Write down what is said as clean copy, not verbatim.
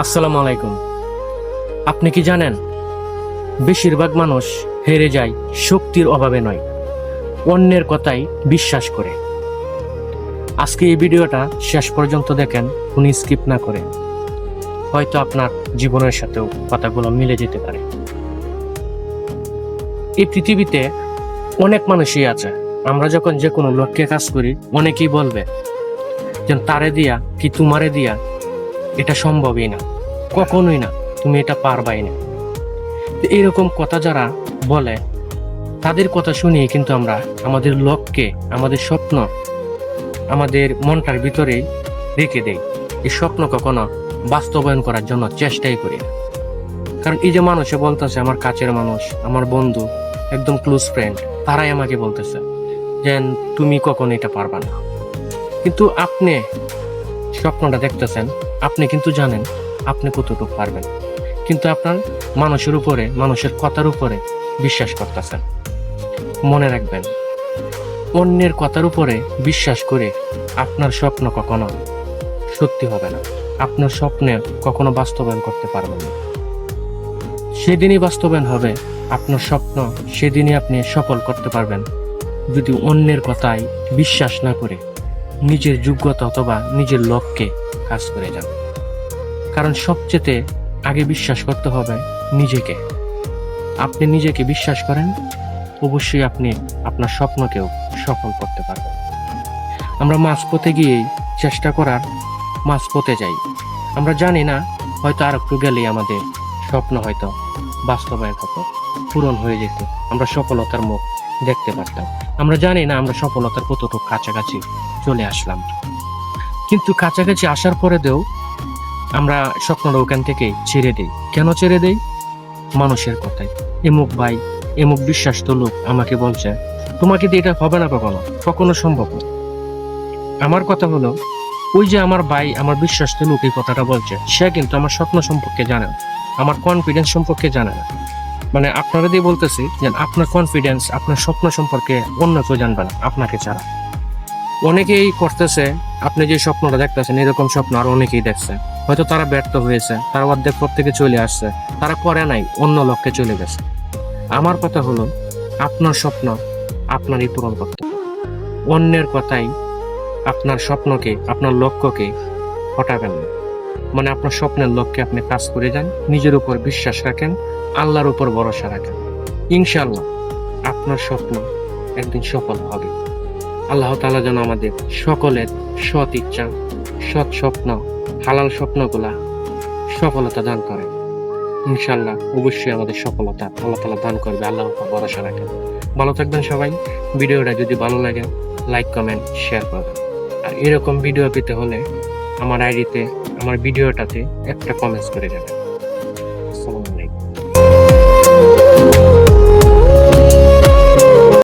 আসসালামু আলাইকুম। আপনি কি জানেন, বেশিরভাগ মানুষ হেরে যায় শক্তির অভাবে নয়, অন্যের কথাই বিশ্বাস করে। আজকে এই ভিডিওটা শেষ পর্যন্ত দেখেন, উনি স্কিপ না করে। হয়তো আপনার জীবনের সাথেও কথাগুলো মিলে যেতে পারে। এই পৃথিবীতে অনেক মানুষই আছে, আমরা যখন যে কোনো লক্ষ্যে কাজ করি, অনেকেই বলবে যে তারে দিয়া কি তোমারে দিয়া এটা সম্ভবই না, কখনোই না, তুমি এটা পারবাই না। তো এরকম কথা যারা বলে, তাদের কথা শুনিয়ে কিন্তু আমরা আমাদের লক্ষ্যে, আমাদের স্বপ্ন, আমাদের মনটার ভিতরে রেখে দেই। এই স্বপ্ন কখনো বাস্তবায়ন করার জন্য চেষ্টাই করি না। কারণ এই যে মানুষে বলতেছে, আমার কাছের মানুষ, আমার বন্ধু, একদম ক্লোজ ফ্রেন্ড, তারাই আমাকে বলতেছে যে তুমি কখনো এটা পারবা না। কিন্তু আপনি স্বপ্নটা দেখতেছেন, আপনি কিন্তু জানেন আপনি কতটুকু পারবেন, কিন্তু আপনার মানুষের উপরে, মানুষের কথার উপরে বিশ্বাস করতেছেন। মনে রাখবেন, অন্যের কথার উপরে বিশ্বাস করে আপনার স্বপ্ন কখনো সত্যি হবে না, আপনার স্বপ্নে কখনো বাস্তবায়ন করতে পারবেন না। সেদিনই বাস্তবায়ন হবে আপনার স্বপ্ন, সেদিনই আপনি সফল করতে পারবেন যদি অন্যের কথায় বিশ্বাস না করে নিজের যোগ্যতা অথবা নিজের লক্ষ্যে কাজ করে যান। কারণ সবচেয়ে আগে বিশ্বাস করতে হবে নিজেকে। আপনি নিজেকে বিশ্বাস করেন, অবশ্যই আপনি আপনার স্বপ্নকেও সফল করতে পারবেন। আমরা মাঝপথে গিয়েই চেষ্টা করার মাঝপথে যাই। আমরা জানি না, হয়তো আর একটু গেলেই আমাদের স্বপ্ন হয়তো বাস্তবায়ন হতো, পূরণ হয়ে যেত, আমরা সফলতার মুখ দেখতে পারতাম। আমরা জানি না আমরা সফলতার কতটুকু কাছাকাছি চলে আসলাম। কিন্তু কাছাকাছি আসার পরেও আমরা স্বপ্নটা ওখান থেকে ছেড়ে দিই। কেন ছেড়ে দেই? মানুষের কথায়। এমুক ভাই, এমুক বিশ্বাস্ত লোক আমাকে বলছে তোমাকে দিয়ে এটা হবে না, কখনো কখনো সম্ভব না। আমার কথা হলো, ওই যে আমার ভাই, আমার বিশ্বাস্ত লোক এই কথাটা বলছে, সে কিন্তু আমার স্বপ্ন সম্পর্কে জানে না, আমার কনফিডেন্স সম্পর্কে জানে না। মানে আপনারা দিয়ে বলতেছি যে আপনার কনফিডেন্স, আপনার স্বপ্ন সম্পর্কে অন্য কেউ জানবে না আপনাকে ছাড়া। অনেকেই করতেছে, আপনি যে স্বপ্নটা দেখতেছেন, এরকম স্বপ্ন আর অনেকেই দেখছে। হয়তো তারা ব্যর্থ হয়েছে, তারা অর্ধেক পথ থেকে চলে আসছে, তারা করে নাই, অন্য লক্ষ্যে চলে গেছে। আমার কথা হলো, আপনার স্বপ্ন আপনারই পূরণ করতে হবে। অন্যের কথাই আপনার স্বপ্নকে, আপনার লক্ষ্যকে হটাবেন না। মানে আপনার স্বপ্নের লক্ষ্যে আপনি কাজ করে যান, নিজের উপর বিশ্বাস রাখেন, আল্লাহর উপর ভরসা রাখেন। ইনশাআল্লাহ আপনার স্বপ্ন একদিন সফল হবে। আল্লাহ তাআলা যেন আমাদের সকলের সৎ ইচ্ছা, সৎ স্বপ্ন, হালাল স্বপ্নগুলা সফলতা দান করে। ইনশাআল্লাহ অবশ্যই আমাদের সফলতা আল্লাহ তাআলা দান করবে, আল্লাহর উপর ভরসা রাখেন। ভালো থাকবেন সবাই। ভিডিওটা যদি ভালো লাগে, লাইক, কমেন্ট, শেয়ার করবেন। আর এরকম ভিডিও পেতে হলে আমার আইডিতে, আমার ভিডিওটাতে একটা কমেন্টস করে যাবেন। আসসালামু আলাইকুম।